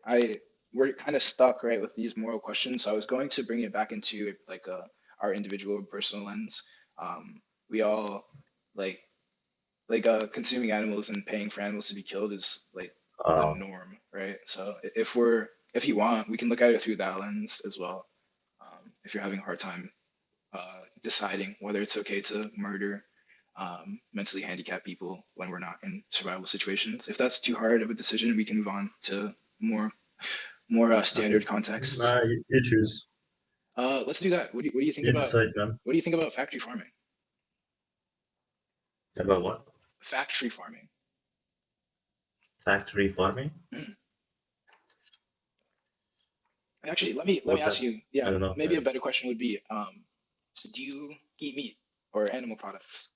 I we're kind of stuck, right, with these moral questions. So I was going to bring it back into like our individual personal lens. We all like consuming animals and paying for animals to be killed is like the Uh, norm, right? So if you want, we can look at it through that lens as well. If you're having a hard time deciding whether it's okay to murder mentally handicapped people when we're not in survival situations. If that's too hard of a decision, we can move on to more okay. standard contexts. You choose. Let's do that. What do you think You about decide, man. factory farming? About what? Factory farming. Factory farming? Mhm. Actually, let me What's ask that? you. I Yeah, don't know. maybe a better question would be, do you eat meat or animal products?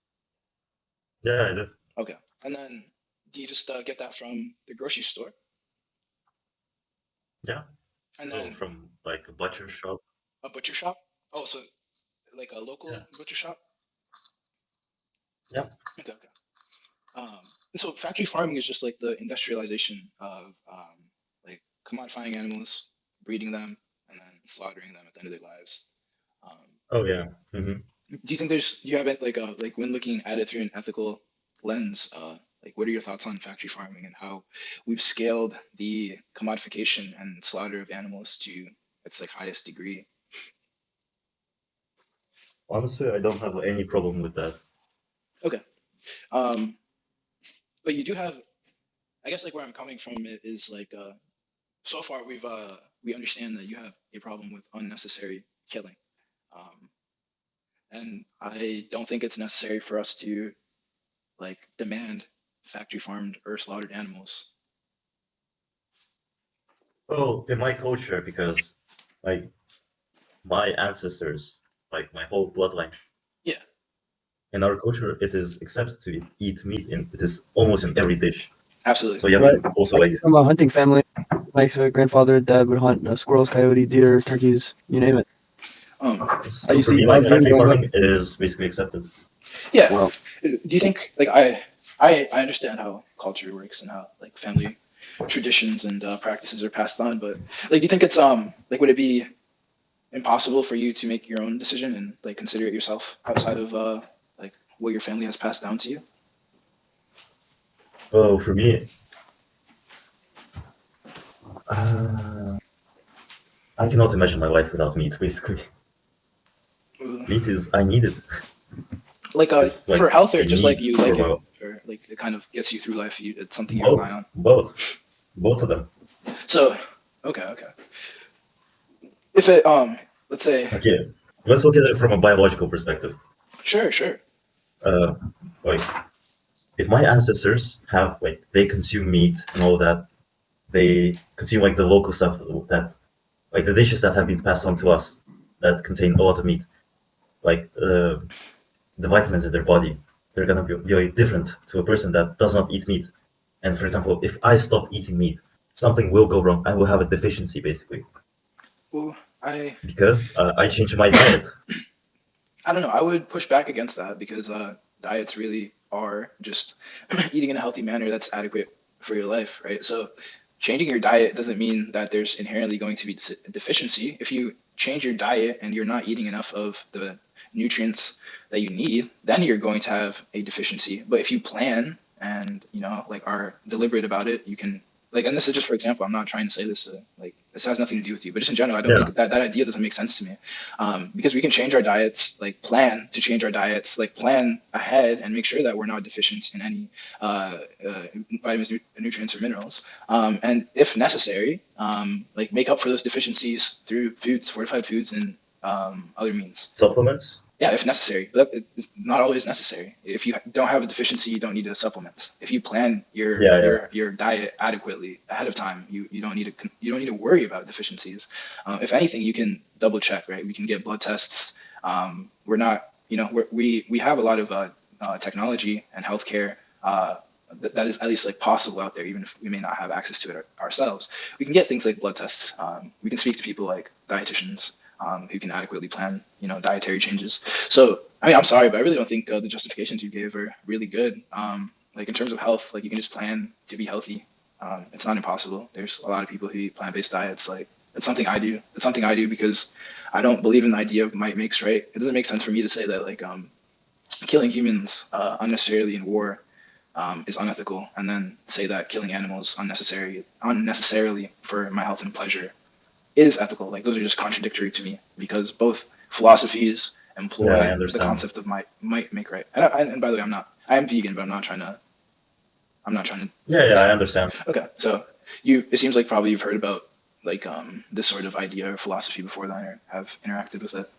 Yeah, I do. Okay, and then do you just get that from the grocery store? Yeah. And So then from like a butcher shop. a butcher shop? Oh, so like a Yeah. local butcher shop? Yeah. Okay, okay. So factory farming is just like the industrialization of like commodifying animals, breeding them, and then slaughtering them at the end of their lives. Um, Oh yeah. do you think do you have it like when looking at it through an ethical lens, like what are your thoughts on factory farming and how we've scaled the commodification and slaughter of animals to its like highest degree? Honestly, I don't have any problem with that. Okay. Um, but you do have, I guess like where I'm coming from is like so far we understand that you have a problem with unnecessary killing. Um, and I don't think it's necessary for us to like demand factory farmed or slaughtered animals. Oh, in my culture, because like my ancestors, like my whole bloodline, Yeah, in our culture, it is accepted to eat meat, and it is almost in every dish. absolutely. So you have Right. to also I like, come from a hunting family. My grandfather, dad would hunt squirrels, coyote, deer, turkeys, you name it. I so used for to me, eat like wild game factory growing up. farming is basically accepted. Yeah. Well, Do you think like I understand how culture works and how like family traditions and practices are passed on, but like do you think it's like would it be impossible for you to make your own decision and like consider it yourself outside of like what your family has passed down to you? Oh, for me, uh, I cannot imagine my life without meat. Basically, meat is I need it. Like It's for like health or a just like need you for like my it or like it kind of gets you through life. It's something you rely both, on. both of them. So okay, okay. If it let's say Okay, let's look at it from a biological perspective. sure, sure. Uh, like if my ancestors have like they consume meat and all that, they consume like the local stuff that like the dishes that have been passed on to us that contain a lot of meat, like the vitamins in their body, they're gonna be like, different to a person that does not eat meat. And for example, if I stop eating meat, something will go wrong. I will have a deficiency basically Well, I because I changed my diet. I don't know. I would push back against that because diets really are just eating in a healthy manner that's adequate for your life, right? So changing your diet doesn't mean that there's inherently going to be deficiency. If you change your diet and you're not eating enough of the nutrients that you need, then you're going to have a deficiency. But if you plan and like are deliberate about it, you can like, and this is just for example. I'm not trying to say this like this has nothing to do with you, but just in general, I don't Yeah, think that idea doesn't make sense to me because we can change our diets, like plan to change our diets, like plan ahead and make sure that we're not deficient in any vitamins, nutrients, or minerals. And if necessary, like make up for those deficiencies through foods, fortified foods, and other means. supplements. Yeah, if necessary. But it's not always necessary. If you don't have a deficiency, you don't need to supplement. If you plan your Yeah, yeah. your diet adequately ahead of time, you don't need to worry about deficiencies. If anything, you can double check, right? We can get blood tests. We're not, we have a lot of technology and healthcare that is at least like possible out there, even if we may not have access to it ourselves. We can get things like blood tests. We can speak to people like dietitians who can adequately plan, dietary changes. So, I mean, I'm sorry, but I really don't think the justifications you gave are really good. Like in terms of health, like you can just plan to be healthy It's not impossible. There's a lot of people who eat plant-based diets. Like it's something I do. It's something I do because I don't believe in the idea of might makes right. It doesn't make sense for me to say that like killing humans unnecessarily in war is unethical, and then say that killing animals unnecessarily for my health and pleasure is ethical. Like those are just contradictory to me because both philosophies Yeah, I employ the understand. concept of might make right. And by the way, I am vegan, but I'm not trying to, Yeah, yeah, yeah. I understand. Okay, so it seems like probably you've heard about like this sort of idea or philosophy before then, or have interacted with it.